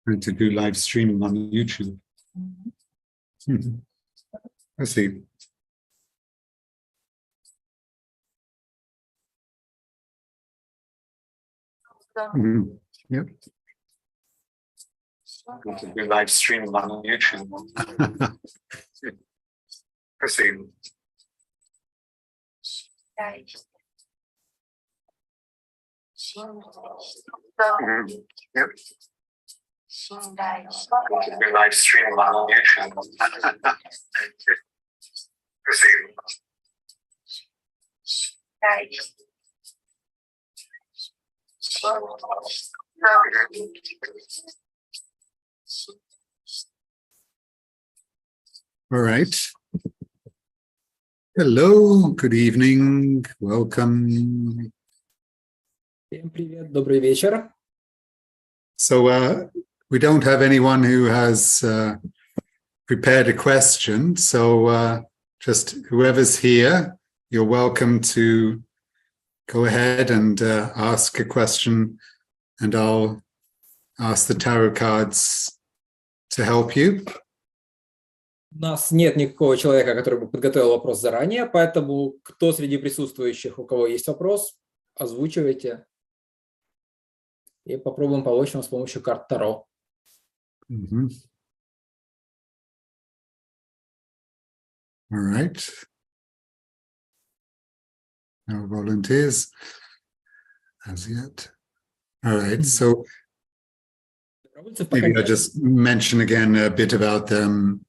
Going to do live streaming on YouTube. Let's see. Yep. Going to do live streaming on YouTube. Proceed. Yep. We're live streaming on YouTube. Proceed. All right. Hello, good evening, welcome. Всем привет, добрый вечер. So we don't have anyone who has prepared a question. So just whoever's here, you're welcome to go ahead and ask a question, and I'll ask the tarot cards to help you. У нас нет никакого человека, который бы подготовил вопрос заранее, поэтому кто среди присутствующих, у кого есть вопрос, озвучивайте. И попробуем помочь вам с помощью карт Таро. Mm-hmm. All right. No volunteers as yet. All right. So maybe I'll just mention again a bit about them,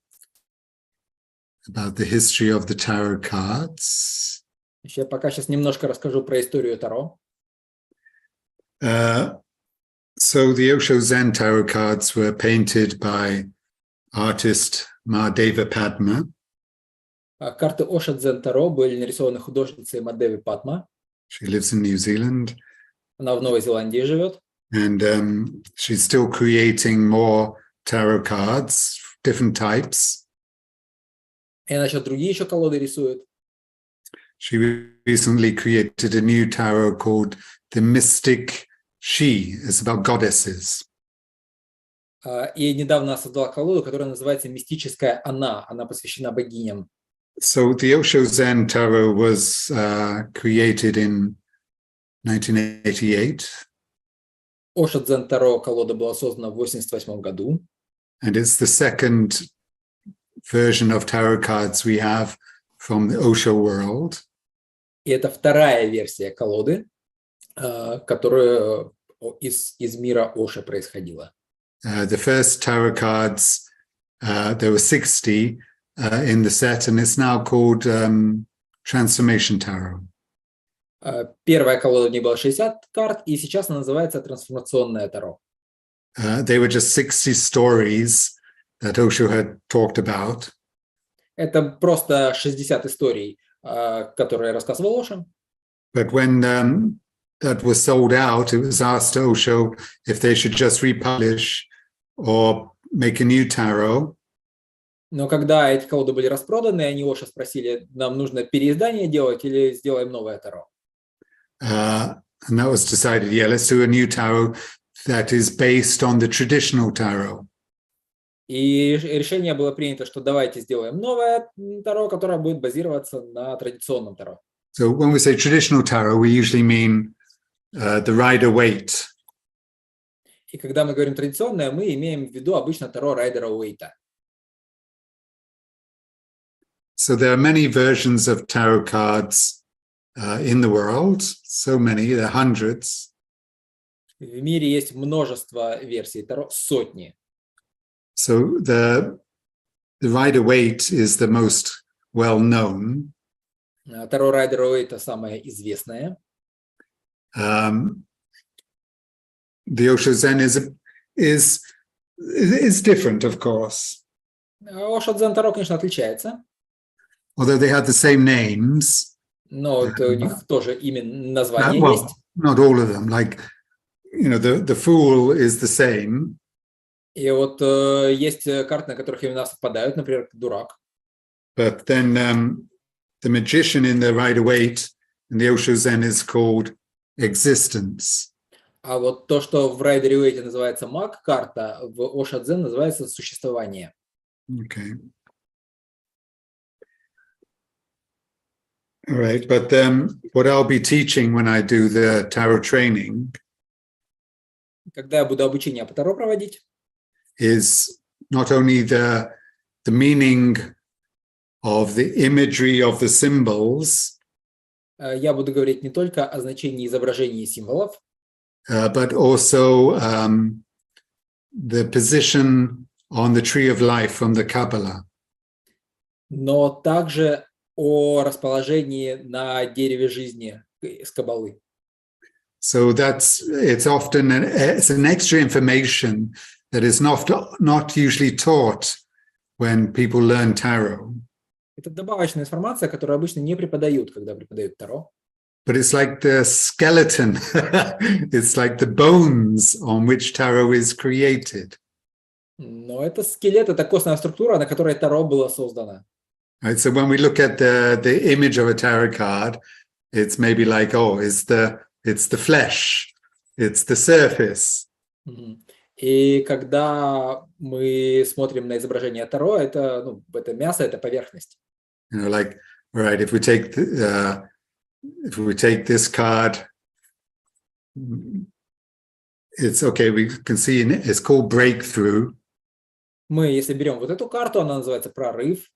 about the history of the tarot cards. Я пока сейчас немножко расскажу про историю Таро. So the Osho Zen tarot cards were painted by artist Mahadeva Padma. Карты Ошо Дзен Таро были нарисованы художницей Мадеви Падма. She lives in New Zealand. Она в Новой Зеландии живет. And she's still creating more tarot cards, different types. И она сейчас другие еще колоды рисует. She recently created a new tarot called The Mystic She. It's about goddesses. И недавно создала колоду, которая называется «Мистическая Она». Она посвящена богиням. So the Osho Zen Tarot was created in 1988. Ошо Дзен Таро колода была создана в 1988 году. And it's the second version of tarot cards we have from the Osho world. И это вторая версия колоды, которая из мира Ошо происходила. The first tarot cards, there were 60 in the set, and it's now called Transformation Tarot. Первая колода у них была 60 карт, и сейчас она называется «Трансформационное Таро». They were just 60 stories that Osho had talked about. Это просто 60 историй, которые рассказывал Ошо. But when that was sold out, it was asked to Osho if they should just republish or make a new tarot. Но когда эти колоды были распроданы, они Ошо спросили, нам нужно переиздание делать или сделаем новое Таро? And that was decided, yeah, let's do a new tarot that is based on the traditional tarot. И решение было принято, что давайте сделаем новое Таро, которое будет базироваться на традиционном Таро. So when we say traditional tarot, we usually mean the Rider-Waite. И когда мы говорим традиционное, мы имеем в виду обычно Таро Райдера Уэйта. So there are many versions of tarot cards in the world. So many, there are hundreds. В мире есть множество версий Таро, сотни. So the Rider-Waite is the most well known. Таро Райдера Уэйта самое известное. The Osho Zen is different, of course. Ошо Дзен Таро, конечно, отличается. Although they have the same names. Но у них тоже именно название Well, есть. not all of them. Like, you know, the Fool is the same. И вот есть карты, на которых имена совпадают, например, Дурак. But then the magician in the Rider-Waite in the Osho Zen is called Existence. А вот то, что в Райдер-Уэйте называется маг-карта, в Ошадзен называется существование. Okay. All right. But what I'll be teaching when I do the tarot training Когда я буду обучение по Таро проводить, is not only the meaning of the imagery of the symbols, я буду говорить не только о значении изображений и символов, but also the position on the tree of life from the Kabbalah. но также о расположении на дереве жизни с Каббалы. So it's often it's an extra information that is not usually taught when people learn tarot. Это добавочная информация, которую обычно не преподают, когда преподают Таро. But it's like the skeleton. It's like the bones on which tarot is created. Но это скелет, это костная структура, на которой Таро было создано. Right? So when we look at the image of a tarot card, it's maybe like, oh, it's the flesh, it's the surface. И когда мы смотрим на изображение Таро, это мясо, это поверхность. You know, like, all right, if we take this card, it's okay. We can see it's called breakthrough. Мы, если берем вот эту карту, она называется прорыв.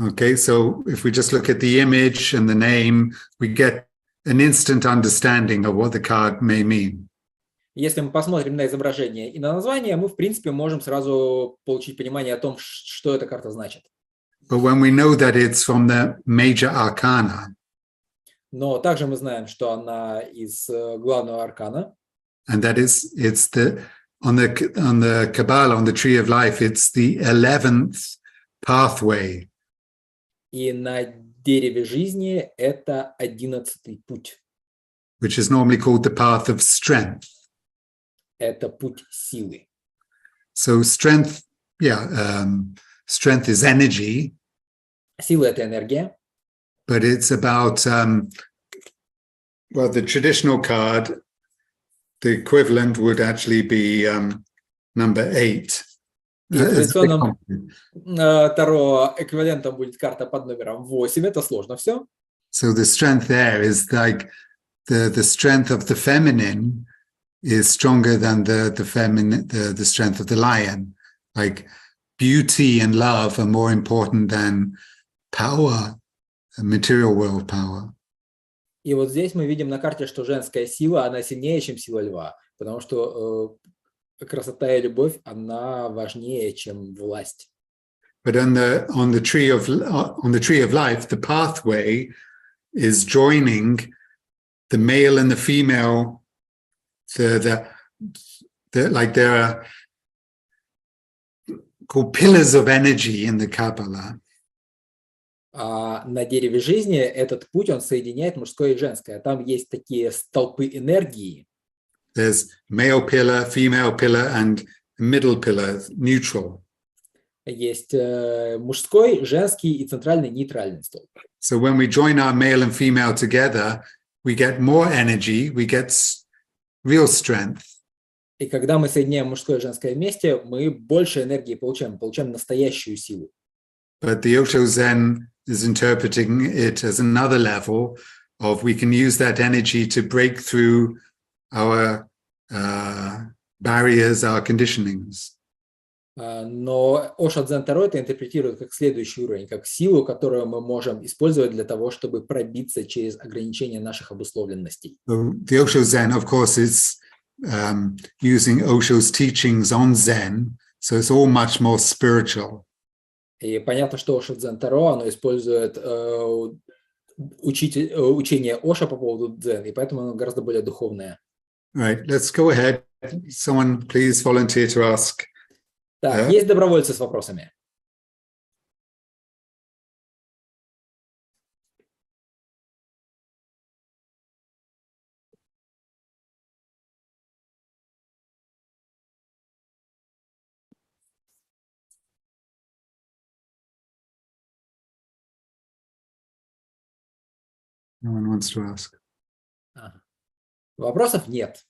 Okay, so if we just look at the image and the name, we get an instant understanding of what the card may mean. Если мы посмотрим на изображение и на название, мы, в принципе, можем сразу получить понимание о том, что эта карта значит. But when we know that it's from the major arcana, Но также мы знаем, что она из главного аркана. and that it's on the Kabbalah, on the tree of life, it's the 11th pathway. И на дереве жизни это 11-й путь. Which is normally called the path of strength. Это путь силы. So strength, strength is energy. Сила – это энергия. But it's about, the traditional card, the equivalent would actually be number 8. И в традиционном Таро эквивалентом будет карта под номером 8. Это сложно все. So the strength there is like the strength of the feminine is stronger than the strength of the lion. Like beauty and love are more important than power, material world power. И вот здесь мы видим на карте, что женская сила, она сильнее, чем сила льва, потому что красота и любовь, она важнее, чем власть. But on the tree of life, the pathway is joining the male and the female. Like there are called pillars of energy in the Kabbalah. А на дереве жизни этот путь, он соединяет мужское и женское. Там есть такие столпы энергии. There's male pillar, female pillar, and middle pillar, neutral. Есть мужской, женский и центральный нейтральный столб. So when we join our male and female together, we get more energy, we get real strength. И когда мы соединяем мужское и женское вместе, мы больше энергии получаем настоящую силу. But the Osho Zen is interpreting it as another level of we can use that energy to break through our barriers, our conditionings. Но Ошо Дзен Таро это интерпретирует как следующий уровень, как силу, которую мы можем использовать для того, чтобы пробиться через ограничения наших обусловленностей. So the Osho Zen, of course, is using Osho's teachings on Zen, so it's all much more spiritual. И понятно, что Ошо Дзен Таро, оно использует учение Ошо по поводу дзен, и поэтому оно гораздо более духовное. Right, let's go ahead. Someone please volunteer to ask. Так, есть добровольцы с вопросами? No one wants to ask. Вопросов нет.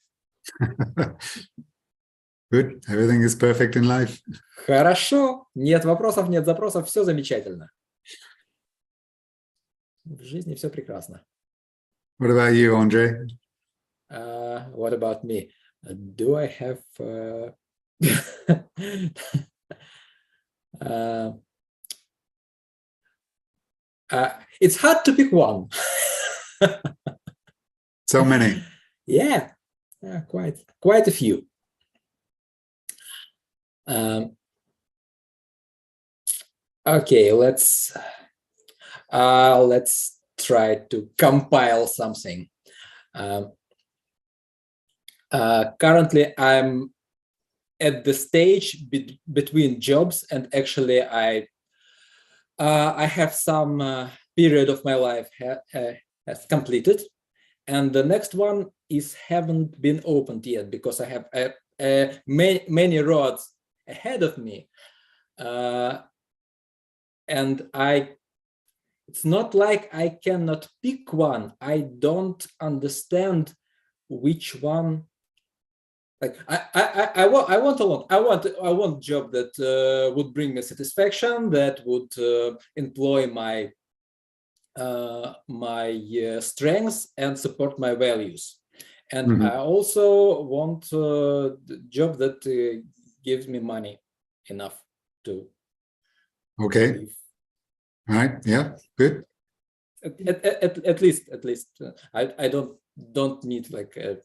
Good. Everything is perfect in life. Хорошо. Нет вопросов, нет запросов. Все замечательно. В жизни все прекрасно. What about you, Andre? What about me? Do I have... it's hard to pick one. So many. Yeah, quite a few. Okay, let's try to compile something. Currently, I'm at the stage between jobs, and actually, I have some period of my life has completed, and the next one haven't been opened yet because I have many roads ahead of me, and it's not like I cannot pick one. I don't understand which one. Like I want a job that would bring me satisfaction, that would employ my strengths and support my values. And I also want a job that gives me money enough to Okay. All right. Yeah. Good. At least I don't need like a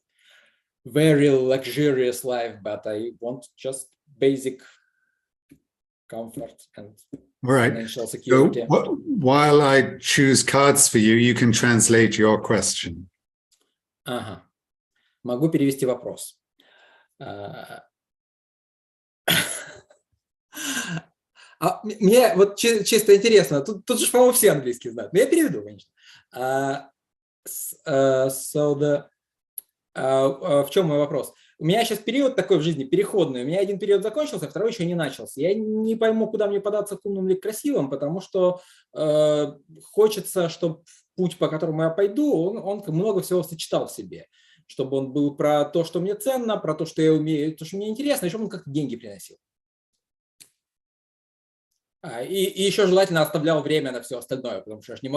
very luxurious life, but I want just basic comfort and financial security. So while I choose cards for you, you can translate your question. Ага. Могу перевести вопрос. Мне вот чисто интересно, тут же, по-моему, все английский знают, но я переведу, конечно. В чем мой вопрос? У меня сейчас период такой в жизни переходный. У меня один период закончился, второй еще не начался. Я не пойму, куда мне податься, к умным или к красивым, потому что хочется, чтобы путь, по которому я пойду, он много всего сочетал в себе. Чтобы он был про то, что мне ценно, про то, что я умею, то, что мне интересно, и чтобы он как-то деньги приносил. И еще желательно оставлял время на все остальное, потому что я не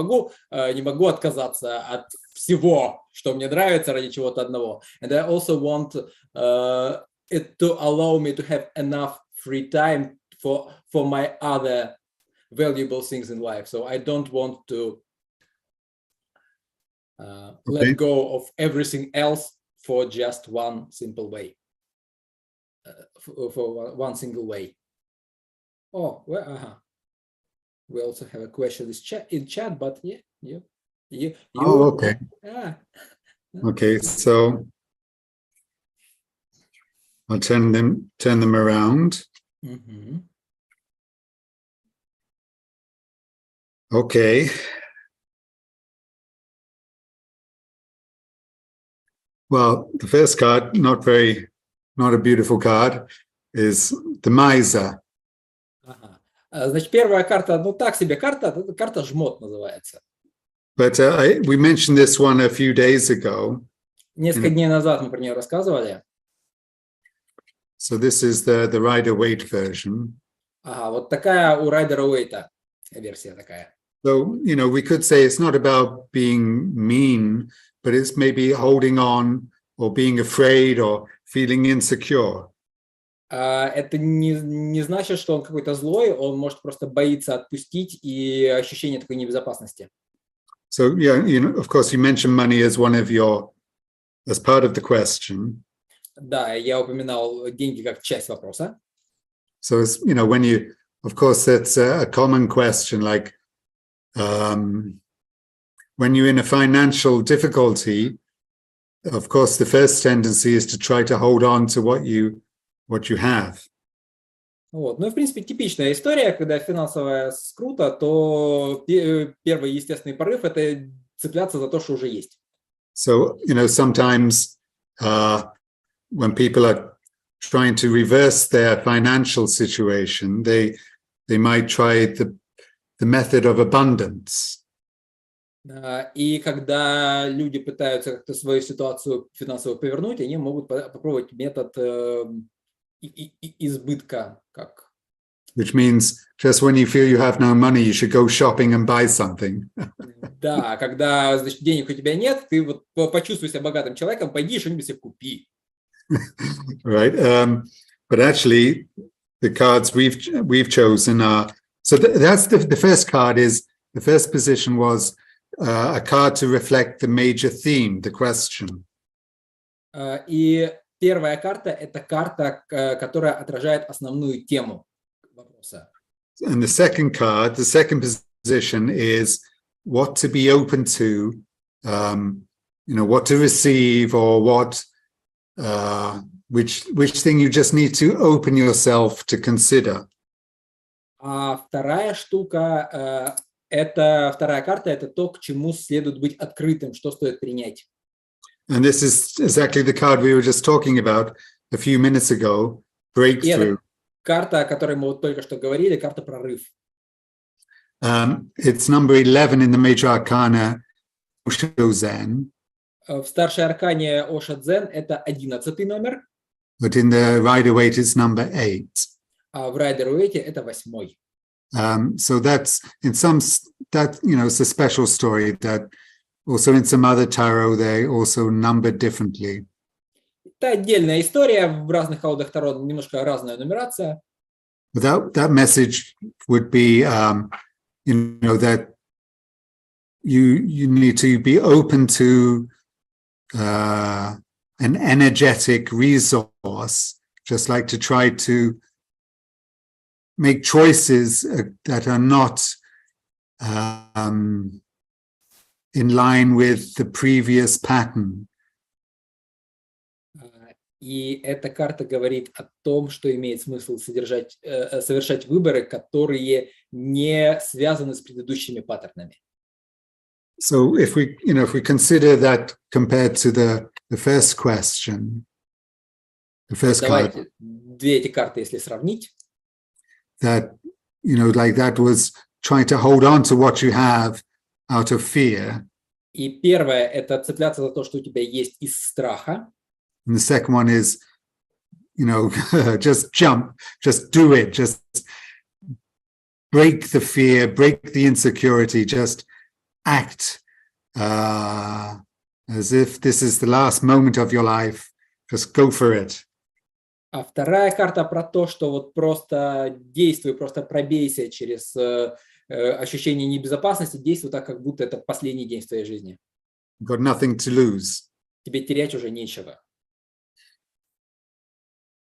могу отказаться от всего, что мне нравится, ради чего-то одного. And I also want it to allow me to have enough free time for my other valuable things in life. So I don't want to let go of everything else for just one simple way, for one single way. Oh, well, we also have a question in chat, but yeah, you. Oh, okay. Okay, so I'll turn them around. Okay. Well, the first card, not a beautiful card, is the miser. Значит, первая карта, ну так себе карта жмот называется. But we mentioned this one a few days ago. Несколько дней назад мы про нее рассказывали. So this is the Rider-Waite version. Ага, вот такая у Rider-Waite версия такая. So, we could say it's not about being mean, but it's maybe holding on or being afraid or feeling insecure. Это не значит, что он какой-то злой, он может просто боится отпустить и ощущение такой небезопасности. So, yeah, of course, you mentioned money as as part of the question. Да, я упоминал деньги как часть вопроса. So, it's, when you, of course, that's a common question, like when you're in a financial difficulty, of course, the first tendency is to try to hold on to what you have. Вот. Ну, в принципе, типичная история, когда финансовая скрута, то первый естественный порыв – это цепляться за то, что уже есть. So, sometimes when people are trying to reverse their financial situation, they might try the method of abundance. И когда люди пытаются как-то свою ситуацию финансово повернуть, они могут попробовать метод избытка, как which means just when you feel you have no money, you should go shopping and buy something. да, когда, значит, денег у тебя нет, ты вот почувствуй себя богатым человеком, пойди что-нибудь себе купи. Right. But actually, the cards we've chosen are so that's the first card is the first position was a card to reflect the major theme, the question. И первая карта – это карта, которая отражает основную тему вопроса. And the second card, the second position is what to be open to, what to receive or what, which thing you just need to open yourself to consider. А вторая штука, вторая карта – это то, к чему следует быть открытым, что стоит принять. And this is exactly the card we were just talking about a few minutes ago, breakthrough. Карта, о которой мы вот только что говорили, карта прорыв. It's number 11 in the major arcana, Osho Zen. В старшей аркане Оша Дзен это 11-й номер. But in the Rider-Waite it's number 8. А в Райдер-Уэйте это 8-й. So that's it's a special story that also in some other tarot they also numbered differently. Это отдельная история, в разных колодах Таро немножко разная нумерация. But that message would be, that you need to be open to an energetic resource, just like to try to make choices that are not in line with the previous pattern. И эта карта говорит о том, что имеет смысл совершать выборы, которые не связаны с предыдущими паттернами. So if we consider that compared to the first question, the first card, давайте две эти карты, если сравнить, that like that was trying to hold on to what you have out of fear. И первое – это цепляться за то, что у тебя есть из страха. And the second one is, just jump, just do it, just break the fear, break the insecurity, just act as if this is the last moment of your life. Just go for it. А вторая карта про то, что вот просто действуй, просто пробейся через ощущение небезопасности, действуй так, как будто это последний день в твоей жизни. You've got nothing to lose. Тебе терять уже нечего.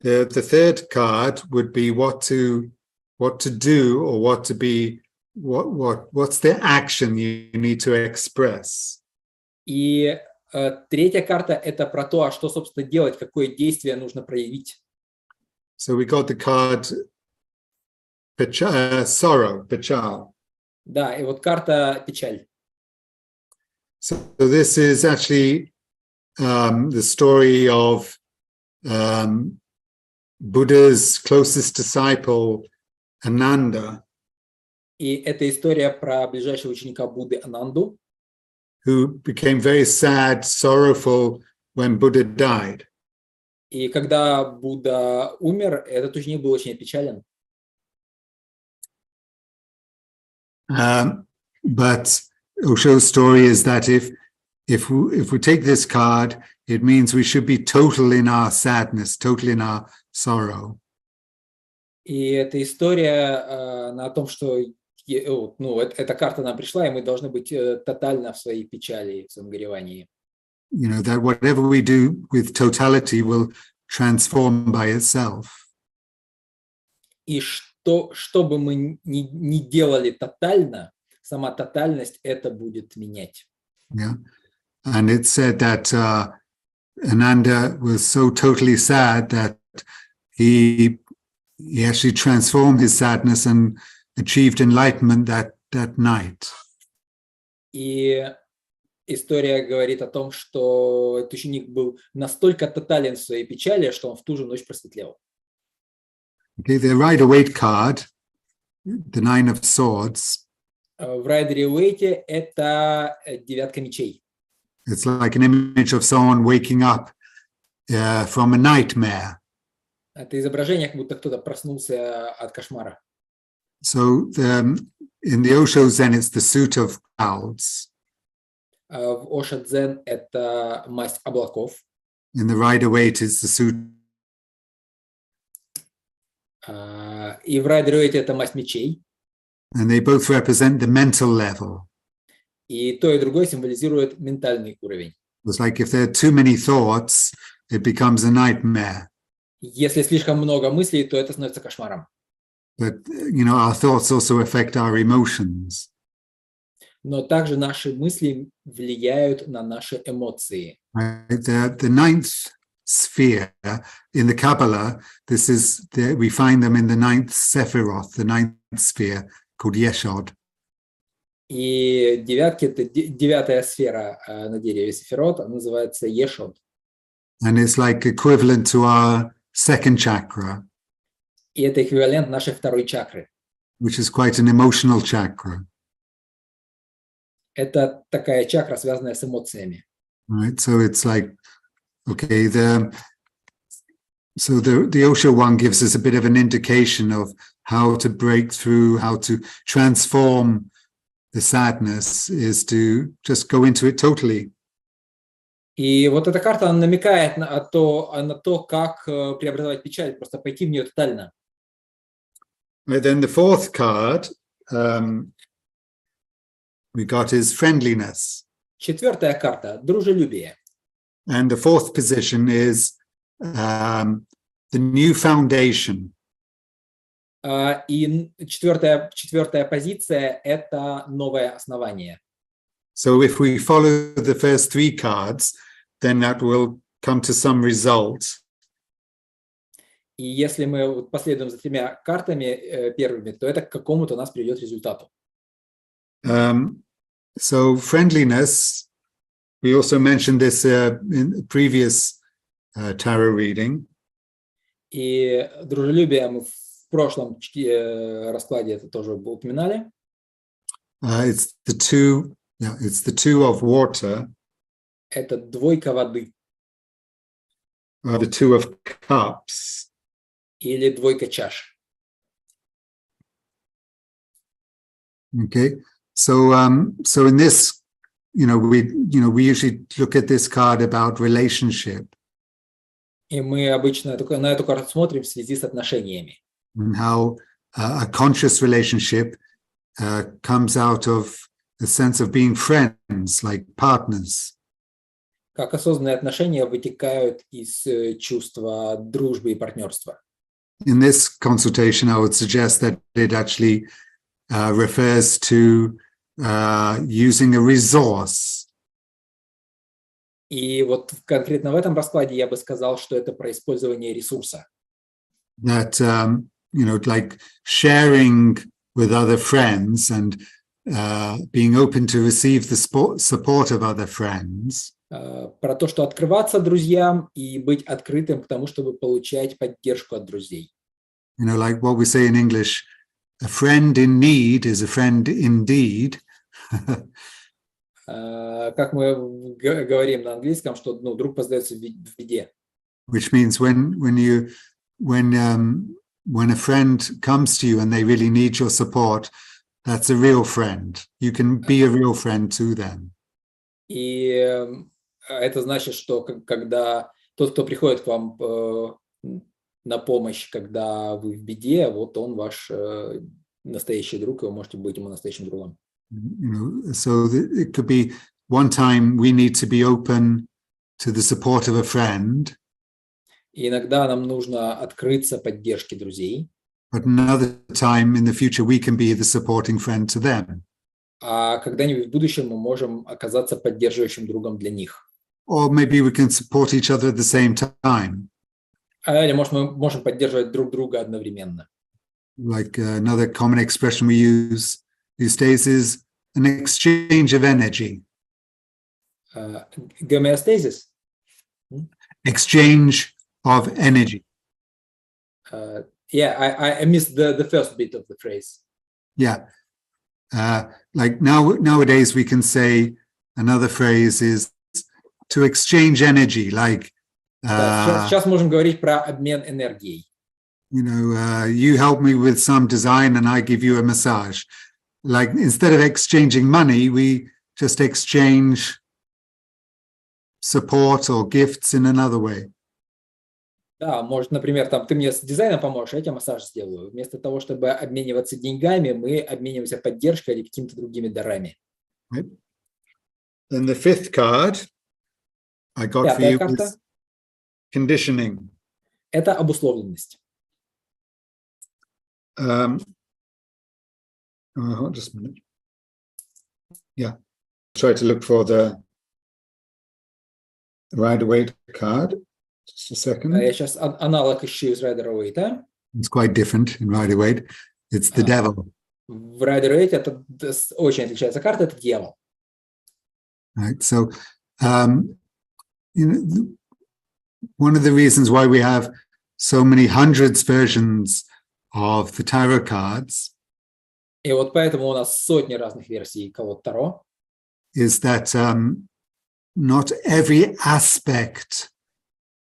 The third card would be what to do or what to be, what's the action you need to express. И третья карта – это про то, а что, собственно, делать, какое действие нужно проявить. So we got the card sorrow, pechal. Да, и вот карта печаль. So this is actually the story of Buddha's closest disciple, Ananda. И это история про ближайшего ученика Будды Ананду, who became very sad, sorrowful when Buddha died. И когда Будда умер, этот ученик был очень опечален. But Osho's story is that if we take this card, it means we should be total in our sadness, total in our sorrow. И эта история о том, что эта карта нам пришла, и мы должны быть тотально в своей печали, в своем горевании. That whatever we do with totality will transform by itself. И что бы мы ни делали тотально, сама тотальность это будет менять. Yeah. And it said that Ananda was so totally sad that he actually transformed his sadness and achieved enlightenment that night. И история говорит о том, что этот ученик был настолько тотален в своей печали, что он в ту же ночь просветлел. Okay, the Rider-Waite card, the Nine of Swords. В Райдер-Уэйте это девятка мечей. It's like an image of someone waking up from a nightmare. Это изображение, как будто кто-то проснулся от кошмара. So in the Osho Zen, it's the suit of clouds. В Оша-дзен это масть облаков. In the Rider-Waite, it's the suit. И в Райдер-Уэйте это масть мечей. And they both represent the mental level. И то, и другое символизирует ментальный уровень. It's like if there are too many thoughts, it becomes a nightmare. Если слишком много мыслей, то это становится кошмаром. But, our thoughts also affect our emotions. Но также наши мысли влияют на наши эмоции. Right? The ninth sphere in the Kabbalah, we find them in the ninth Sephiroth, the ninth sphere called Yeshod. И девятки — это девятая сфера на дереве Сефирот, она называется Ешод. And it's like equivalent to our second chakra, И это эквивалент нашей второй чакры. which is quite an emotional chakra. Это такая чакра, связанная с эмоциями. Right? So it's like, okay, the Osho one gives us a bit of an indication of how to break through, how to transform the sadness, is to just go into it totally. И вот эта карта, она намекает на то, как преобразовать печаль, просто пойти в нее тотально. Right, then the fourth card we got is friendliness. Четвертая карта — дружелюбие. And the fourth position is the new foundation. И четвертая позиция — это новое основание. So if we follow the first three cards, then that will come to some result. И если мы последуем за тремя картами первыми, то это к какому-то у нас приведет результату. So friendliness, we also mentioned this in a previous tarot reading. И дружелюбие мы в прошлом раскладе это тоже упоминали. It's the two of water. Это двойка воды. The two of cups. Или двойка чаш. Okay, so in this, we usually look at this card about relationship. И мы обычно на эту карту смотрим в связи с отношениями. And how a conscious relationship comes out of the sense of being friends, like partners. Как осознанные отношения вытекают из чувства дружбы и партнерства. In this consultation, I would suggest that it actually refers to using a resource. И вот конкретно в этом раскладе я бы сказал, что это про использование ресурса. That, like sharing with other friends and being open to receive the support of other friends. Про то, что открываться друзьям и быть открытым к тому, чтобы получать поддержку от друзей. Like what we say in English, a friend in need is a friend indeed. Как мы говорим на английском, что друг познается в беде. Which means when a friend comes to you and they really need your support, that's a real friend. You can be a real friend to them. И это значит, что когда тот, кто приходит к вам на помощь, когда вы в беде, вот он ваш настоящий друг, и вы можете быть ему настоящим другом. So it could be one time we need to be open to the support of a friend. И иногда нам нужно открыться поддержке друзей. But another time in the future we can be the supporting friend to them. А когда-нибудь в будущем мы можем оказаться поддерживающим другом для них. Or maybe we can support each other at the same time. Или, может, мы можем поддерживать друг друга одновременно. Like another common expression we use these days is an exchange of energy. Гомеостазис? Exchange of energy. Yeah, I missed the first bit of the phrase. Yeah. like nowadays we can say another phrase is to exchange energy, like Да, сейчас можем говорить про обмен энергией. You help me with some design and I give you a massage. Like instead of exchanging money, we just exchange support or gifts in another way. Да, может, например, там ты мне с дизайном поможешь, я тебе массаж сделаю. Вместо того, чтобы обмениваться деньгами, мы обмениваемся поддержкой или какими-то другими дарами. Right? Then the fifth card I got for Пятая you карта is conditioning. – это обусловленность. Just a minute. Yeah, try to look for the Rider-Waite card. Just a second. Я сейчас аналог ищу из Rider-Waite. It's quite different in Rider-Waite. It's the devil. В Rider-Waite это очень отличается карта, это дьявол. Right. So, one of the reasons why we have so many hundreds versions of the tarot cards И вот поэтому у нас сотни разных версий колод Таро. is that not every aspect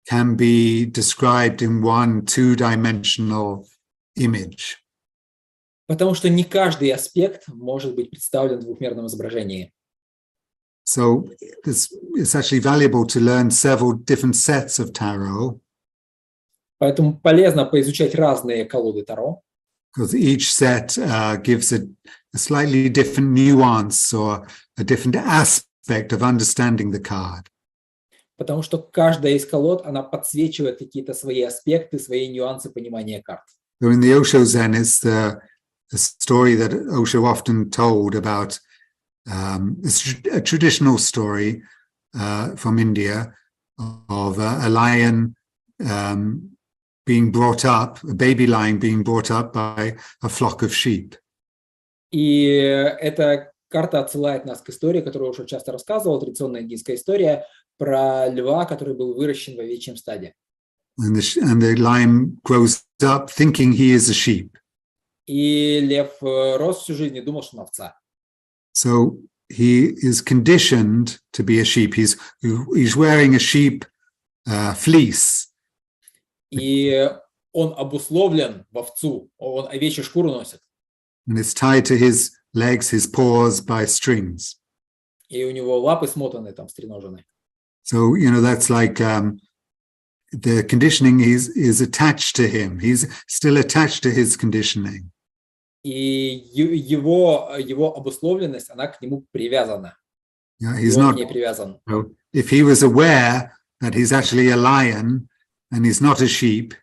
can be described in one two-dimensional image. Потому что не каждый аспект может быть представлен в двухмерном изображении. So it's actually valuable to learn several different sets of tarot. Поэтому полезно поизучать разные колоды Таро. Because each set gives a slightly different nuance or a different aspect of understanding the card. Потому что каждая из колод, она подсвечивает какие-то свои аспекты, свои нюансы понимания карт. So in the Osho Zen is the story that Osho often told about a traditional story from India of a lion being brought up, a baby lion being brought up by a flock of sheep. И эта карта отсылает нас к истории, которую уже часто рассказывал, традиционная индийская история про льва, который был выращен в овечьем стаде. And the lion grows up thinking he is a sheep. И лев рос всю жизнь и думал, что он овца. So he is conditioned to be a sheep. He's wearing a sheep fleece. И он обусловлен в овцу, он овечью шкуру носит. And it's tied to his legs, his paws by strings. И у него лапы смотаны, там, стреножены. So, that's like the conditioning is attached to him. He's still attached to his conditioning. И его обусловленность, она к нему привязана. Yeah, И он к ней привязан. If he was aware that he's actually a lion and he's not a sheep,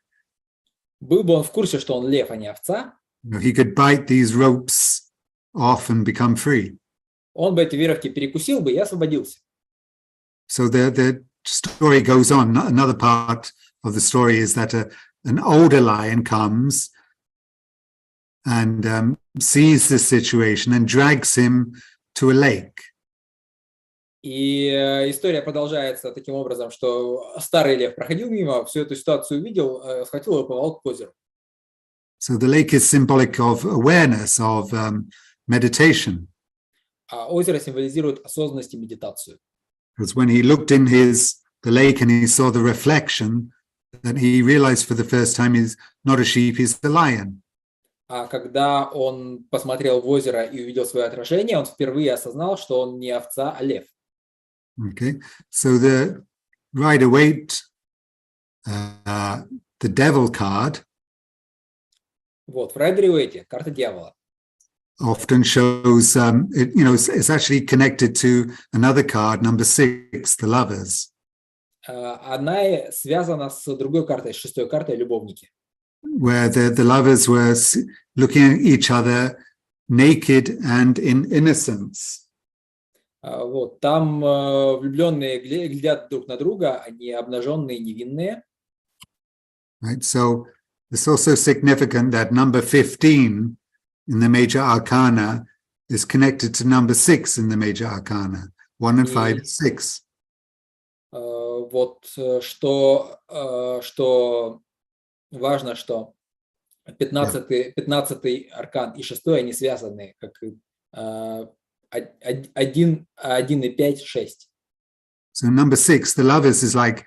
Был бы он в курсе, что он лев, а не овца, he could bite these ropes off and become free. он бы эти веревки перекусил бы и освободился. So the story goes on. Another part of the story is that an older lion comes and sees this situation and drags him to a lake. И история продолжается таким образом, что старый лев проходил мимо, всю эту ситуацию увидел, схватил его и поволок к озеру. So the lake is symbolic of awareness, of meditation. А озеро символизирует осознанность и медитацию. Because when he looked in the lake and he saw the reflection, then he realized for the first time he's not a sheep, he's a lion. А когда он посмотрел в озеро и увидел свое отражение, он впервые осознал, что он не овца, а лев. Okay, so the Rider-Waite, the devil card, Вот, в Rider-Waite карта дьявола. often shows, it's actually connected to another card, number 6, the lovers. Она связана с другой картой, с шестой картой, любовники. Where the lovers were looking at each other naked and in innocence. Вот, там влюбленные глядят друг на друга, они обнаженные, невинные. Right, so it's also significant that number 15 in the major arcana is connected to number 6 in the major arcana. 1 and 5 is 6. Вот что важно, что 15-й аркан и 6-й, они связаны, как 1,5, 6. So number 6, the lovers, is like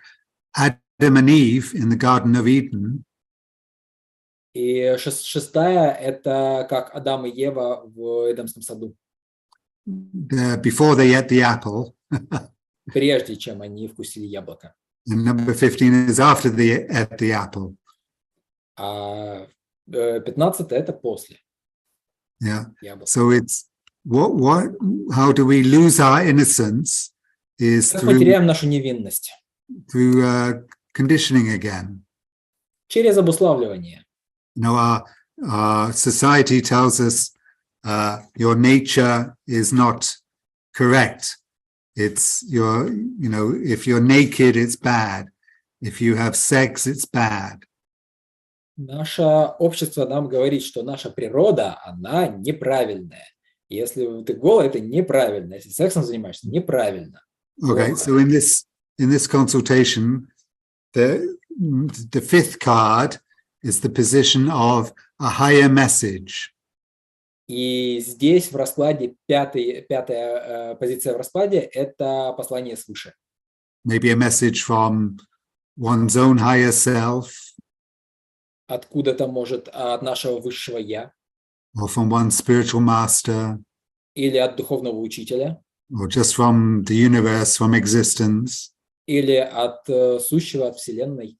Adam and Eve in the Garden of Eden. И шестая – это как Адам и Ева в Эдемском саду, Before they ate the apple. прежде чем они вкусили яблоко. And number 15 is after they ate the apple. А 15 – это после Yeah. яблока. So it's how do we lose our innocence is Как мы through теряем нашу невинность? conditioning again. Через обуславливание. You know, our society tells us your nature is not correct. It's if you're naked, it's bad. If you have sex, it's bad. Наше общество нам говорит, что наша природа, она неправильная. Если ты голый, это неправильно. Если сексом занимаешься, неправильно. Okay, so in this consultation, the 5th card is the position of a higher message. И здесь в раскладе пятая позиция в раскладе – это послание свыше. Maybe a message from one's own higher self. Откуда-то, может, от нашего высшего «я». Or from one's spiritual master. Или от духовного учителя. Or just from the universe, from existence. Или от сущего, от Вселенной.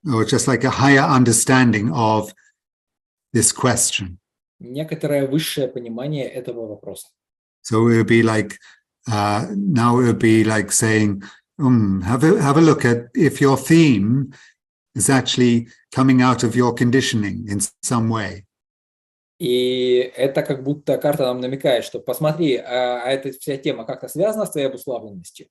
Or just like a higher understanding of this question. Некоторое высшее понимание этого вопроса. So it would be like, now it would be like saying, have a look at if your theme is actually coming out of your conditioning in some way. И это как будто карта нам намекает, что посмотри, а эта вся тема как-то связана с твоей обуславленностью.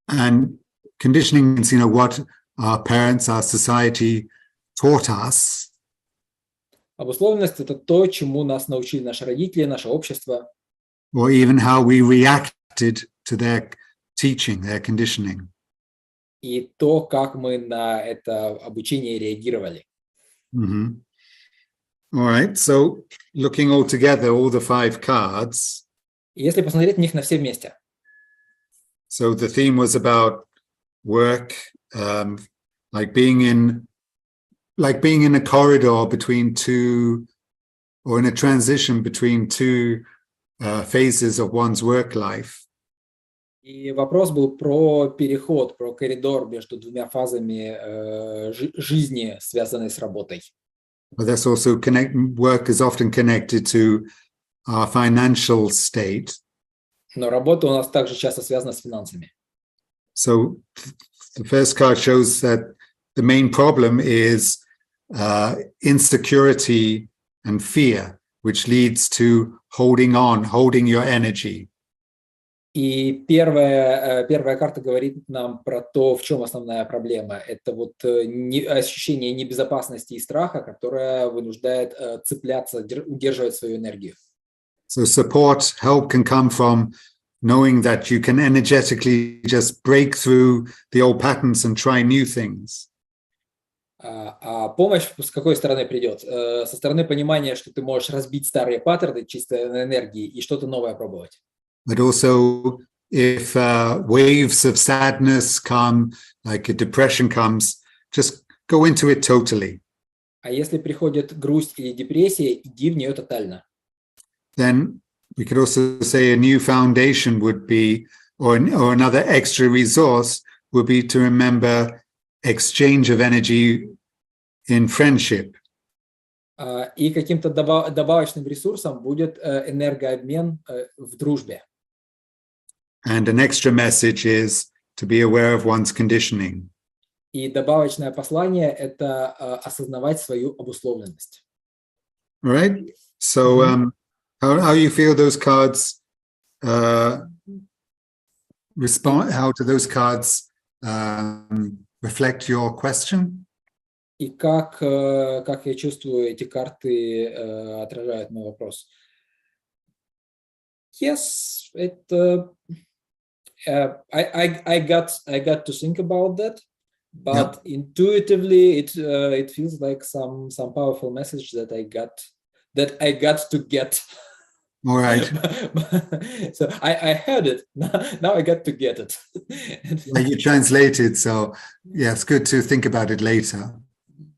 And conditioning means, what our parents, our society taught us. Обусловленность – это то, чему нас научили наши родители, наше общество. Or even how we reacted to their teaching, their conditioning. И то, как мы на это обучение реагировали. Mm-hmm. All right, so looking all together, all the 5 cards. Если посмотреть на них на все вместе. So the theme was about work, like being in a corridor between two, or in a transition between two phases of one's work life. И вопрос был про переход, про коридор между двумя фазами жизни, связанной с работой. But that's also work is often connected to our financial state. Но работа у нас также часто связана с финансами. So the first card shows that the main problem is insecurity and fear, which leads to holding your energy. И первая карта говорит нам про то, в чем основная проблема. Это вот ощущение небезопасности и страха, которое вынуждает цепляться, удерживать свою энергию. So help can come from knowing that you can energetically just break through the old patterns and try new things. А помощь с какой стороны придет? Со стороны понимания, что ты можешь разбить старые паттерны чисто на энергии и что-то новое пробовать. But also, if waves of sadness come, like a depression comes, just go into it totally. А если приходит грусть или депрессия, иди в нее тотально. Then we could also say a new foundation would be, or another extra resource would be to remember exchange of energy in friendship. И каким-то добавочным ресурсом будет энергообмен в дружбе. And an extra message is to be aware of one's conditioning. И добавочное послание – это осознавать свою обусловленность. All right. So, how you feel those cards respond? How do those cards reflect your question? И как я чувствую, эти карты отражают мой вопрос. Yes, I got to think about that, but intuitively it feels like some powerful message that I got to get. All right. So I heard it. Now I got to get it. Yeah, you translated, so yeah, it's good to think about it later.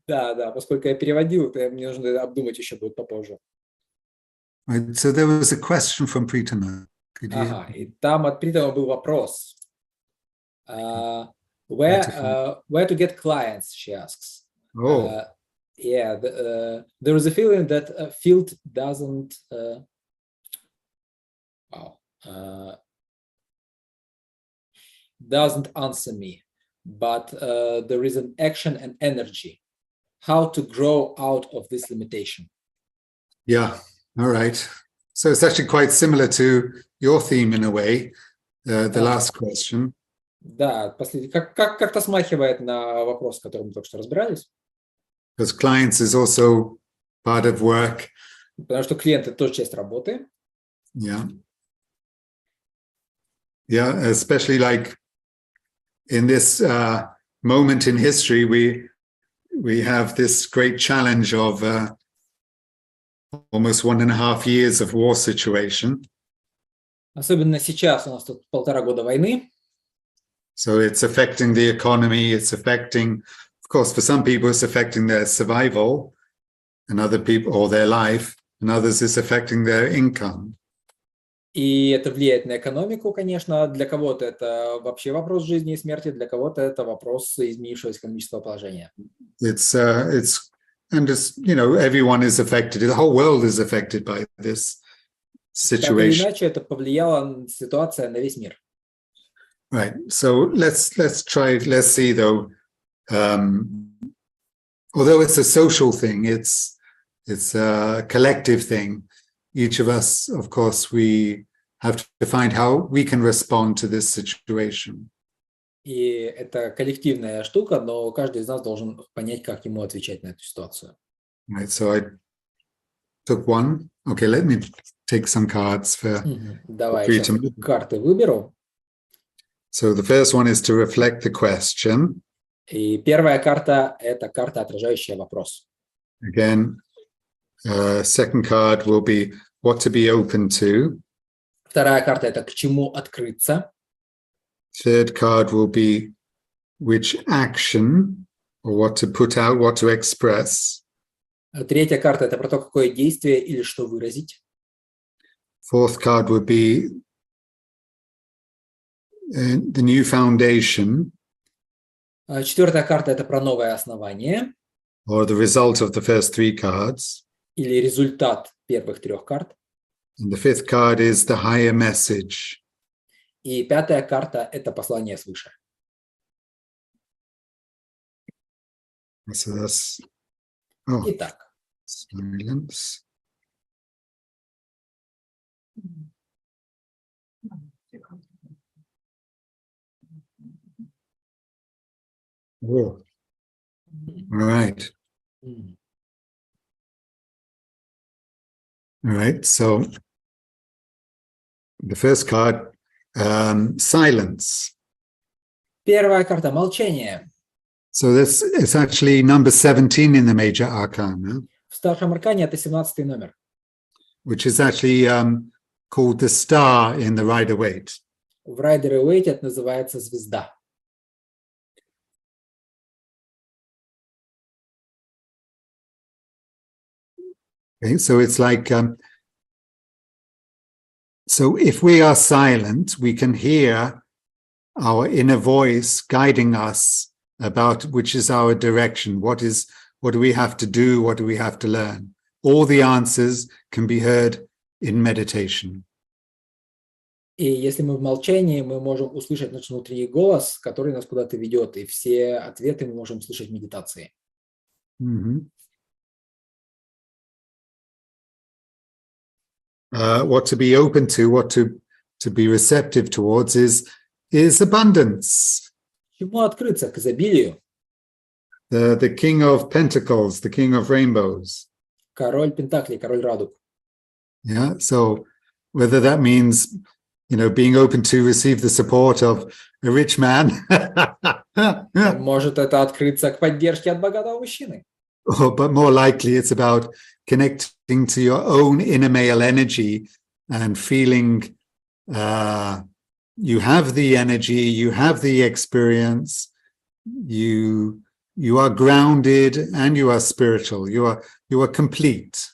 Да, поскольку я переводил, то мне нужно обдумать еще будет попозже. Right. So there was a question from Pritama. Could you? Ага, и там от Притома был вопрос. Where to get clients, she asks. Oh, Yeah, there is a feeling that a field doesn't doesn't answer me, but there is an action and energy. How to grow out of this limitation? yeah. All right. So it's actually quite similar to your theme in a way, the last question. Да, последний, как-то смахивает на вопрос, который мы только что разбирались. Because clients is also part of work. Потому что клиент — это тоже часть работы. Yeah. Yeah, especially like in this moment in history, we have this great challenge of almost 1.5 years of war situation. Особенно сейчас у нас тут 1,5 года войны. So it's affecting the economy. It's affecting, of course, for some people, it's affecting their survival, and other people, or their life, and others, it's affecting their income. И это влияет на экономику, конечно. Для кого-то это вообще вопрос жизни и смерти, для кого-то это вопрос изменившегося экономического положения. It's and it's, you know, everyone is affected. The whole world is affected by this Так или situation. иначе, это повлияла ситуация на весь мир. Right. So let's see though. Although it's a social thing, it's a collective thing. Each of us, of course, we have to find how we can respond to this situation. И это коллективная штука, но каждый из нас должен понять, как ему отвечать на эту ситуацию. Right. So I took one. Okay, let me take some cards for. Давай сейчас карты выберу. So the first one is to reflect the question. И первая карта — это карта, отражающая вопрос. Again, second card will be what to be open to. Вторая карта — это к чему открыться. Third card will be which action or what to put out, what to express. Третья карта — это про то, какое действие или что выразить. Fourth card would be the new foundation. Четвертая карта — это про новое основание. Or the result of the first 3 cards. Или результат первых 3 карт. And the fifth card is the higher message. И пятая карта — это послание свыше. So that's Итак. Silence. Oh. All right. All right. So the first card, silence. Первая карта — молчание. So this is actually number 17 in the major arcana. В старшем аркане это 17-й номер. Which is actually called the star in the Rider-Waite. В Rider-Waite это называется звезда. Okay, so it's like, so if we are silent, we can hear our inner voice guiding us about which is our direction. What do we have to do? What do we have to learn? All the answers can be heard in meditation. И если мы в молчании, мы можем услышать наш внутренний голос, который нас куда-то ведет, и все ответы мы можем слышать в медитации. Mm-hmm. What to be open to, what to be receptive towards is abundance. Чему открыться? К изобилию. The King of Pentacles, the King of Rainbows. Король Пентаклей, король радуг. Yeah, so whether that means, you know, being open to receive the support of a rich man. Может это открыться к поддержке от богатого мужчины. But more likely it's about connecting to your own inner male energy and feeling you have the energy, you have the experience, you are grounded and you are spiritual, you are complete.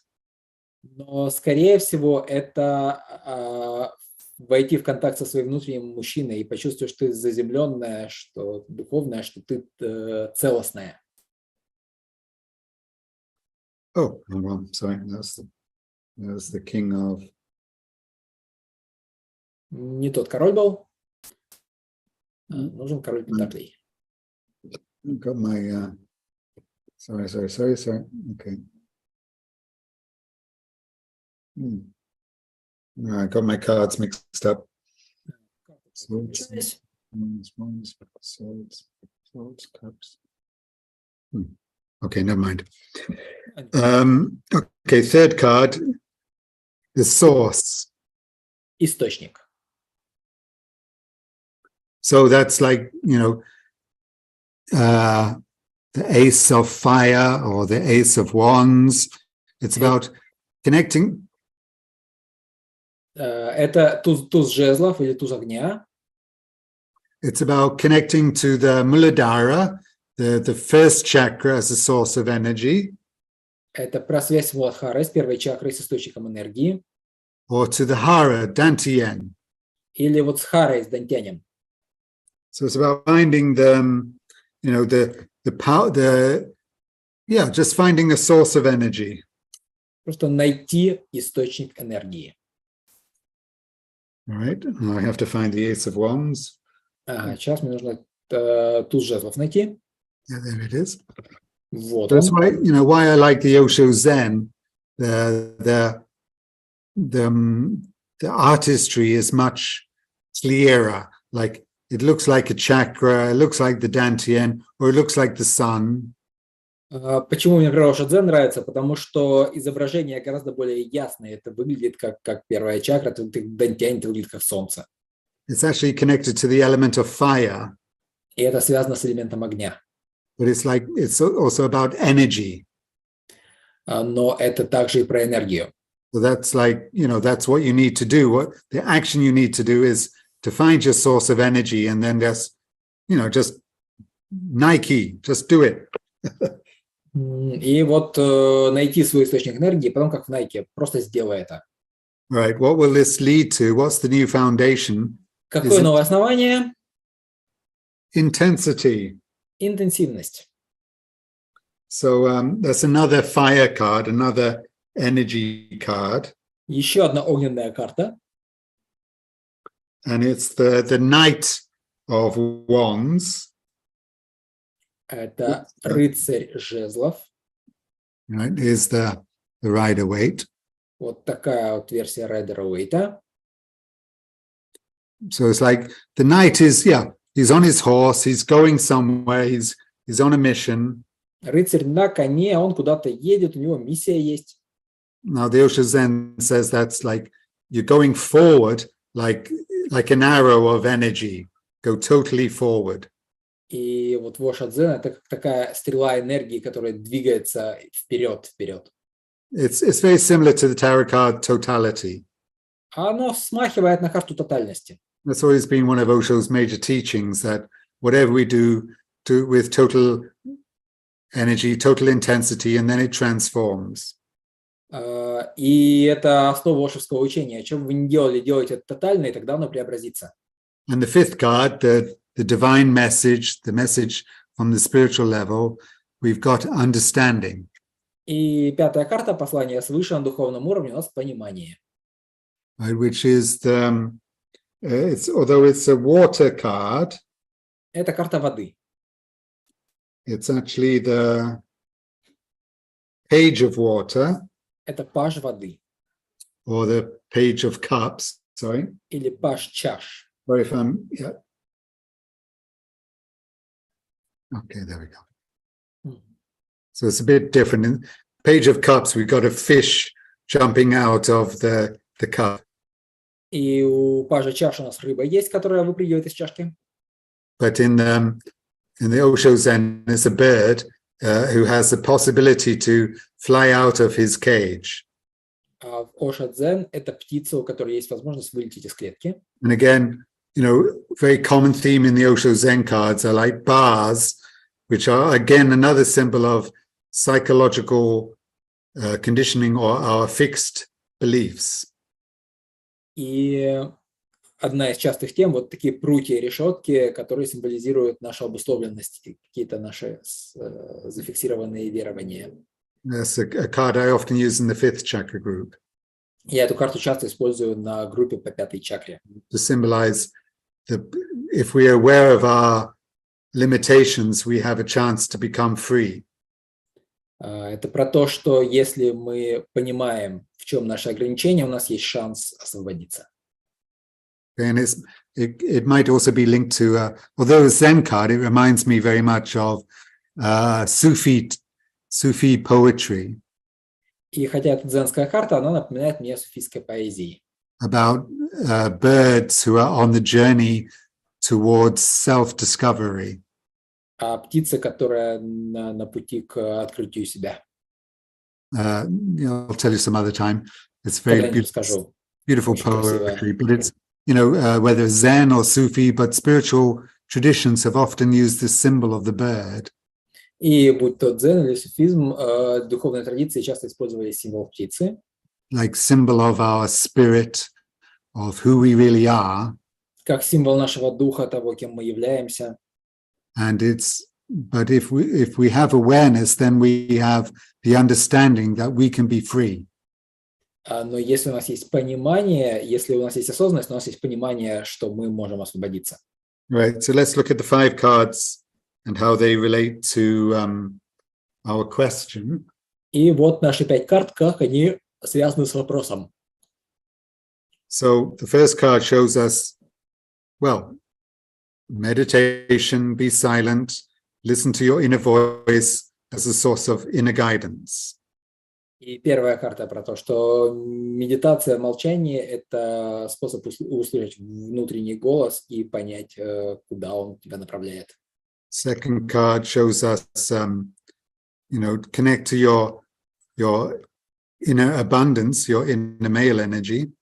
Но, скорее всего, это войти в контакт со своим внутренним мужчиной и почувствовать, что ты заземленная, что духовная, что ты целостная. Oh, sorry, that's the king of... Не тот король был. Нужен король пентаклей. Got my... Sorry. Okay. I got my cards mixed up. Swords, cups. Okay, never mind. Okay, third card, the source. Источник. So that's like, the ace of fire or the ace of wands. It's about connecting. Это туз жезлов или туз огня. It's about connecting to the Muladhara, the first chakra as a source of energy. Это про связь Муладхары с первой чакрой, с источником энергии. Or to the Hara, Dantian. Или вот с Харой, с Дантянем. So it's about finding the power, just finding a source of energy. Просто найти источник энергии. All right, now I have to find the Ace of Wands. Сейчас мне нужно туз жезлов найти. Yeah, there it is. Вот That's он. why I like the Osho Zen. The artistry is much clearer. Like it looks like a chakra, it looks like the Dantian, or it looks like the sun. Почему мне, например, Osho Zen нравится? Потому что изображение гораздо более ясное. Это выглядит как первая чакра, Дантянь, это выглядит как солнце. It's actually connected to the element of fire. И это связано с элементом огня. But it's also about energy. Но это также и про энергию. So that's like, that's what you need to do. What the action you need to do is to find your source of energy and then just Nike, just do it. И вот найти свой источник энергии, потом как в Nike, просто сделай это. Right. What will this lead to? What's the new foundation? Какое новое основание? Intensity. Интенсивность. So that's another fire card, another energy card. Еще одна огненная карта. And it's the Knight of Wands. Это рыцарь жезлов. Right, is the Rider-Waite. Вот такая вот версия Rider-Waite. So it's like the knight is, he's on his horse, he's going somewhere, he's on a mission. Рыцарь на коне, он куда-то едет, у него миссия есть. Now the Osho Zen says that's like you're going forward like an arrow of energy. Go totally forward. И вот Osho Zen это как такая стрела энергии, которая двигается вперед. It's very similar to the tarot card totality. Оно смахивает на карту тотальности. That's always been one of Osho's major teachings, that whatever we do with total energy, total intensity, and then it transforms. И это основа ошевского учения. Чем бы вы ни делали, делайте это тотально, и тогда оно преобразится. And the fifth card, the divine message, the message from the spiritual level, we've got understanding. И пятая карта, послание свыше на духовном уровне, у нас понимание. Right, which is although it's a water card, Это карта воды. it's actually the page of water. Это паж воды. Or the page of cups, sorry. Или паж чаш. Or if okay, there we go. So it's a bit different. In page of cups, we've got a fish jumping out of the cup. И у пажа чаш у нас рыба есть, которая выпрыгивает из чашки. But in the Osho Zen, there's a bird who has the possibility to fly out of his cage. А в Osha Zen это птица, у которой есть возможность вылететь из клетки. And again, very common theme in the Osho Zen cards are like bars, which are again another symbol of psychological conditioning or our fixed beliefs. И одна из частых тем вот такие прутья и решетки, которые символизируют нашу обусловленность, какие-то наши зафиксированные верования. That's a card I often use in the fifth chakra group Я эту карту часто использую на группе по 5-й чакре. to symbolize that if we are aware of our limitations, we have a chance to become free. Это про то, что если мы понимаем, в чем наши ограничения, у нас есть шанс освободиться. And it might also be linked to, although a Zen card, it reminds me very much of Sufi poetry. И хотя это дзенская карта, она напоминает мне о суфийской поэзии. About birds who are on the journey towards self-discovery. Птица, которая на пути к открытию себя. I'll tell you some other time. It's very beautiful poetry, but it's, whether Zen or Sufi, but spiritual traditions have often used the symbol of the bird. И будь то дзен или суфизм, духовные традиции часто использовали символ птицы. Like symbol of our spirit, of who we really are. Как символ нашего духа, того, кем мы являемся. But if we have awareness, then we have the understanding that we can be free. Но если у нас есть понимание, если у нас есть осознанность, у нас есть понимание, что мы можем освободиться. Right. So let's look at the 5 cards and how they relate to our question. И вот наши 5 карт, как они связаны с вопросом. So the first card shows us, meditation, be silent, listen to your inner voice as a source of inner guidance. И первая карта про то, что медитация, молчание – это способ услышать внутренний голос и понять, куда он тебя направляет. Second card shows us, connect to your inner abundance, your inner male energy.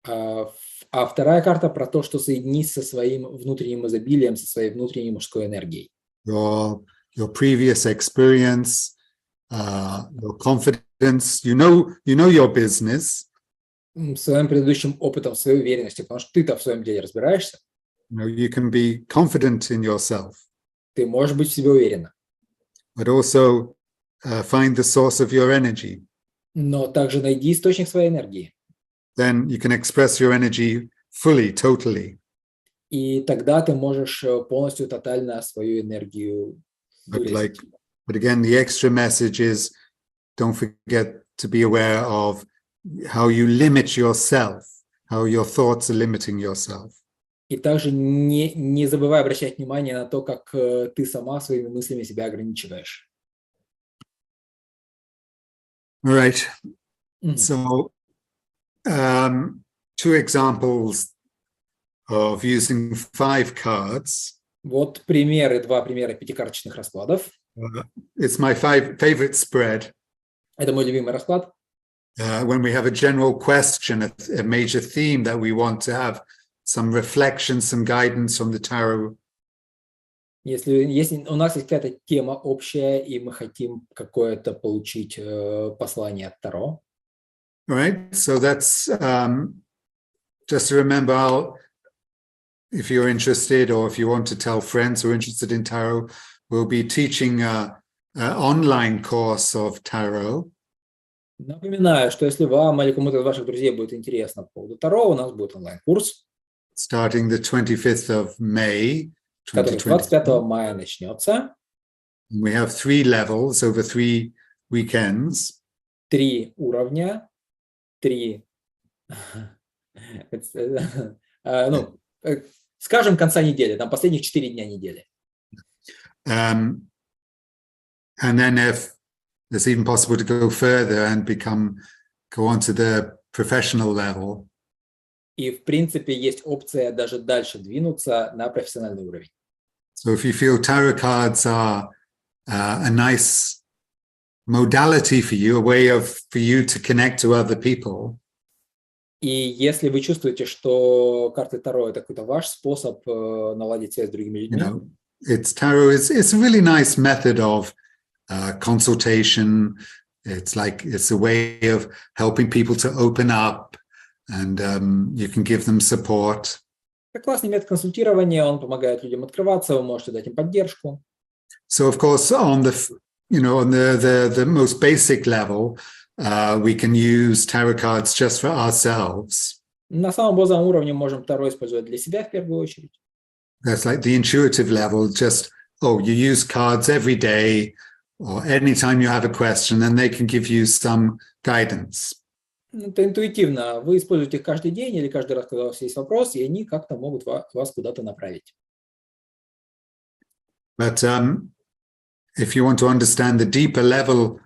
А вторая карта про то, что соединись со своим внутренним изобилием, со своей внутренней мужской энергией. Your previous experience, your confidence, you know your business. Своим предыдущим опытом, своей уверенностью, потому что ты-то в своем деле разбираешься. You can be confident in yourself. Ты можешь быть в себе уверена. But also find the source of your energy. Но также найди источник своей энергии. Then you can express your energy fully, totally. И тогда ты можешь полностью, тотально свою энергию выразить. But again, the extra message is, don't forget to be aware of how you limit yourself, how your thoughts are limiting yourself. И также не забывай обращать внимание на то, как ты сама своими мыслями себя ограничиваешь. All right. So, 2 examples of using 5 cards. Вот примеры, 2 примера 5-карточных раскладов. It's my favorite spread. Это мой любимый расклад. When we have a general question, a major theme that we want to have some reflection, some guidance from the tarot. Если у нас есть какая-то тема общая, и мы хотим какое-то получить послание от Таро. All right, so that's just to remember, if you're interested or if you want to tell friends who are interested in tarot, we'll be teaching an online course of tarot. Напоминаю, что если вам или кому-то из ваших друзей будет интересно по поводу Таро, у нас будет онлайн-курс, starting the 25th of May, который 25 мая начнется. We have 3 levels over 3 weekends. 3 уровня, 3, скажем, конца недели, там последних 4 дня недели. And then if it's even possible to go further and go on to the professional level. И, в принципе, есть опция даже дальше двинуться на профессиональный уровень. So if you feel tarot cards are a nice modality for you, a way for you to connect to other people. И если вы чувствуете, что карты Таро — это какой-то ваш способ наладить связь с другими людьми, It's tarot. It's a really nice method of consultation. It's a way of helping people to open up, and you can give them support. это классный метод консультирования, он помогает людям открываться, вы можете дать им поддержку. So, of course, on the most basic level, we can use tarot cards just for ourselves. На самом базовом уровне можем Таро использовать для себя в первую очередь. That's like the intuitive level. Just, you use cards every day or anytime you have a question, and they can give you some guidance. Это интуитивно. Вы используете их каждый день или каждый раз, когда у вас есть вопрос, и они как-то могут вас куда-то направить. But if you want to understand the deeper level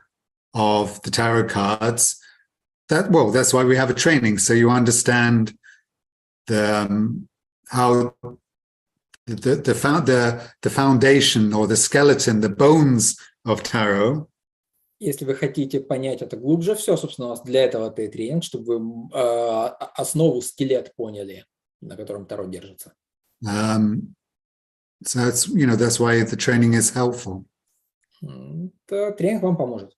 of the tarot cards, that's why we have a training. So you understand how the foundation or the skeleton, the bones of tarot. Если вы хотите понять это глубже, все, собственно, у вас для этого тренинг, чтобы вы основу, скелет поняли, на котором Таро держится. So that's why the training is helpful. Тренинг вам поможет.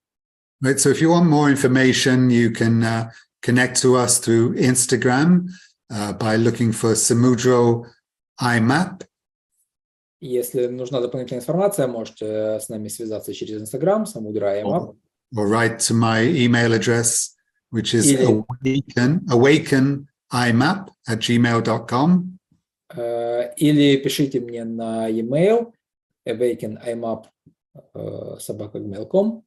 Right. So if you want more information, you can connect to us through Instagram by looking for Samudro IMAP. Если нужна дополнительная информация, можете с нами связаться через Instagram, Samudro IMAP. Or write to my email address, which is awakenimap@gmail.com. Или пишите мне на e-mail awakenimap@gmail.com.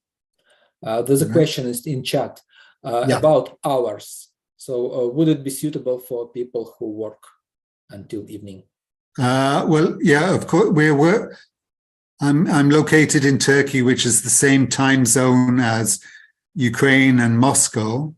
There's a question in chat about hours. So would it be suitable for people who work until evening? Well, yeah, of course. I'm located in Turkey, which is the same time zone as Ukraine and Moscow.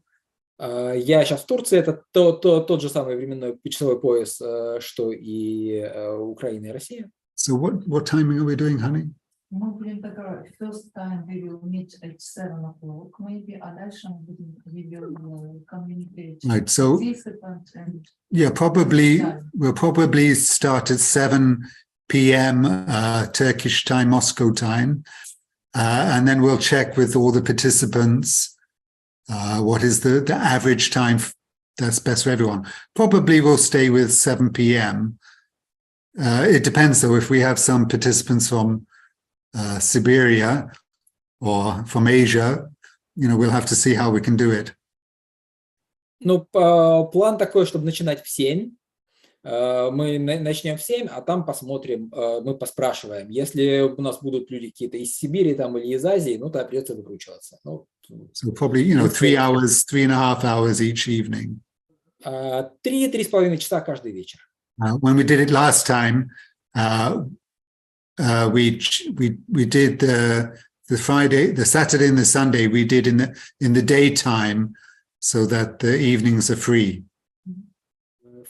Я сейчас в Турции, это тот же самый временной часовой пояс, что и Украина и Россия. So what timing are we doing, honey? Мы будем тогда, first time we will meet at 7 o'clock, maybe, а дальше we will communicate. Right, so yeah, we'll probably start at 7 p.m. Turkish time, Moscow time, and then we'll check with all the participants what is the average time that's best for everyone. Probably we'll stay with 7 p.m. It depends, though, if we have some participants from Siberia or from Asia, we'll have to see how we can do it. Ну, план такой, чтобы начинать в 7. Мы начнем в 7, а там посмотрим, мы поспрашиваем. Если у нас будут люди какие-то из Сибири там, или из Азии, то придется выкручиваться. So probably, 3 hours, 3.5 hours each evening. 3-3,5 часа каждый вечер. When we did it last time, we did the Friday, the Saturday and the Sunday we did in the daytime, so that the evenings are free. В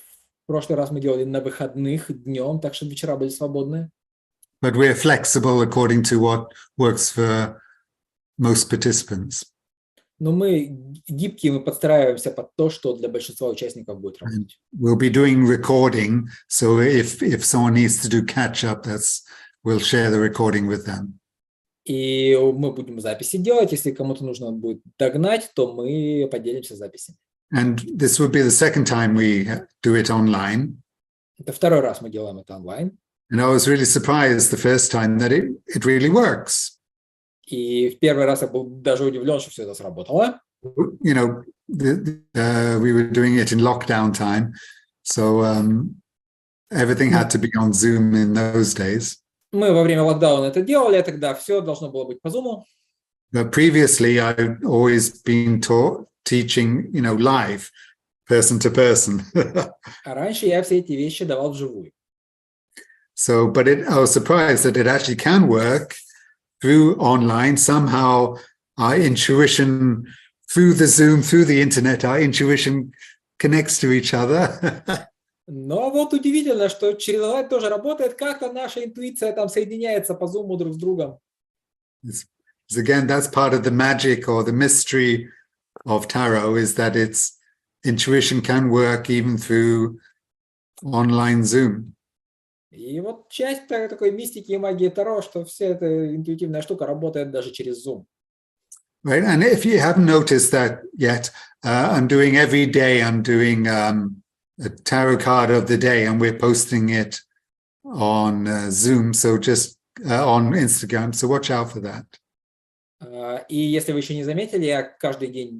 прошлый раз мы делали на выходных днем, так что вечера были свободны. But we're flexible according to what works for most participants. Но мы гибкие, мы подстраиваемся под то, что для большинства участников будет работать. We'll be doing recording, so if someone needs to do catch up, we'll share the recording with them. И мы будем записи делать. Если кому-то нужно будет догнать, то мы поделимся записями. And this would be the second time we do it online. Это второй раз мы делаем это онлайн. And I was really surprised the first time that it really works. И в первый раз я был даже удивлен, что все это сработало. We were doing it in lockdown time, so everything had to be on Zoom in those days. Мы во время локдауна это делали, тогда все должно было быть по Zoom. But previously, I've always been teaching, live, person to person. А раньше я все эти вещи давал вживую. So, but I was surprised that it actually can work through online. Somehow, our intuition through the Zoom, through the internet, our intuition connects to each other. Но вот удивительно, что через онлайн тоже работает, как-то наша интуиция там соединяется по Zoom друг с другом. Because again, that's part of the magic or the mystery of tarot, is that its intuition can work even through online Zoom. И вот часть такой мистики и магии Таро, что вся эта интуитивная штука работает даже через Zoom. Right. And if you haven't noticed that yet, I'm doing a tarot card of the day, and we're posting it on Zoom. So just on Instagram. So watch out for that. И если вы еще не заметили, я каждый день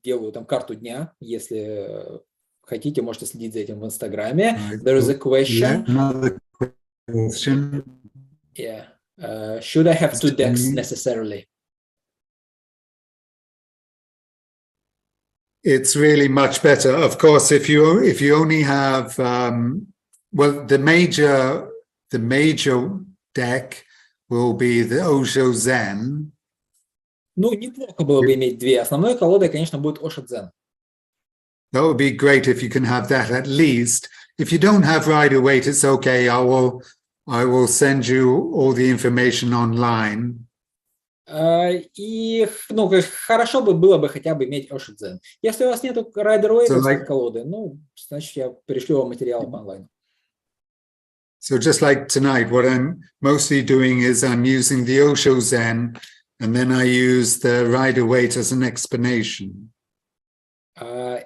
делаю там карту дня. Если хотите, можете следить за этим в Инстаграме. Right. There is a question. Another question. Yeah. Should I have two decks necessarily? It's really much better. Of course, if you only have the major deck will be the Osho Zen. Ну, неплохо было бы иметь две. Основной колодой, конечно, будет Osho Zen. That would be great if you can have that at least. If you don't have Rider-Waite, it's okay. I will send you all the information online. И, ну, хорошо было бы хотя бы иметь Osho Zen. Если у вас нету Rider-Waite колоды, ну, значит, я пришлю вам материалы по онлайну. So just like tonight, what I'm mostly doing is I'm using the Osho Zen, and then I use the Rider-Waite as an explanation.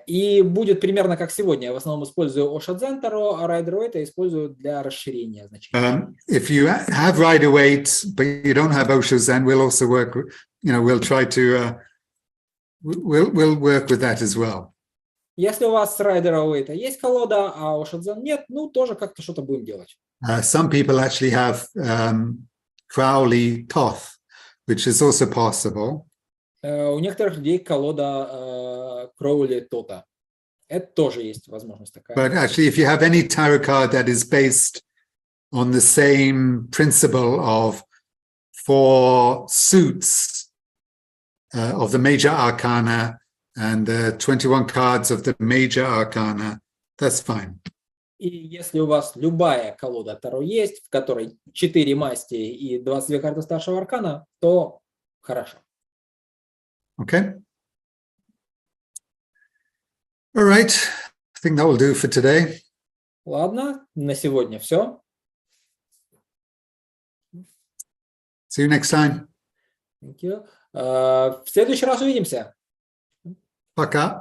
И будет примерно как сегодня. Я в основном использую Osho Zen Таро, а Rider-Waite использую для расширения значения. If you have Rider-Waite, but you don't have Osho Zen, we'll also work, we'll try to, we'll work with that as well. Если у вас с Rider-Waite есть колода, а Osho Zen нет, ну, тоже как-то что-то будем делать. Some people actually have Crowley Toth, which is also possible. У некоторых людей колода Кроули Тота. Это тоже есть возможность такая. But actually, if you have any tarot card that is based on the same principle of 4 suits of the major arcana and the 21 cards of the major arcana, that's fine. И если у вас любая колода Таро есть, в которой 4 масти и 22 карты старшего аркана, то хорошо. Okay. All right. I think that will do for today. Ладно, на сегодня все. See you next time. Thank you. В следующий раз увидимся. Пока.